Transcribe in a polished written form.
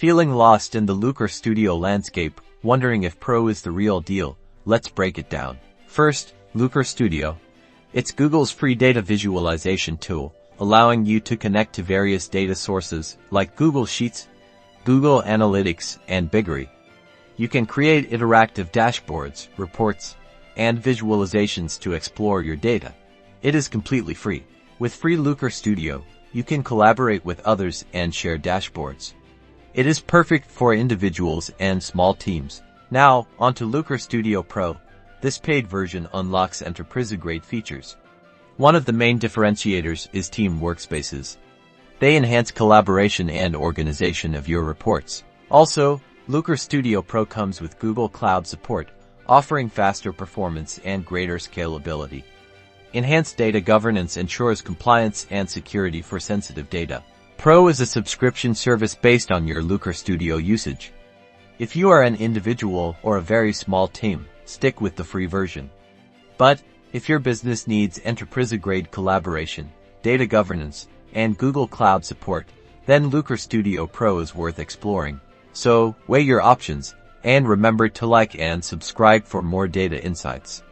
Feeling lost in the Looker Studio landscape, wondering if Pro is the real deal? Let's break it down. First, Looker Studio. It's Google's free data visualization tool, allowing you to connect to various data sources like Google Sheets, Google Analytics, and BigQuery. You can create interactive dashboards, reports, and visualizations to explore your data. It is completely free. With free Looker Studio, you can collaborate with others and share dashboards. It is perfect for individuals and small teams. Now, onto Looker Studio Pro. This paid version unlocks enterprise-grade features. One of the main differentiators is Team Workspaces. They enhance collaboration and organization of your reports. Also, Looker Studio Pro comes with Google Cloud support, offering faster performance and greater scalability. Enhanced data governance ensures compliance and security for sensitive data. Pro is a subscription service based on your Looker Studio usage. If you are an individual or a very small team, stick with the free version. But if your business needs enterprise-grade collaboration, data governance, and Google Cloud support, then Looker Studio Pro is worth exploring. So, weigh your options, and remember to like and subscribe for more data insights.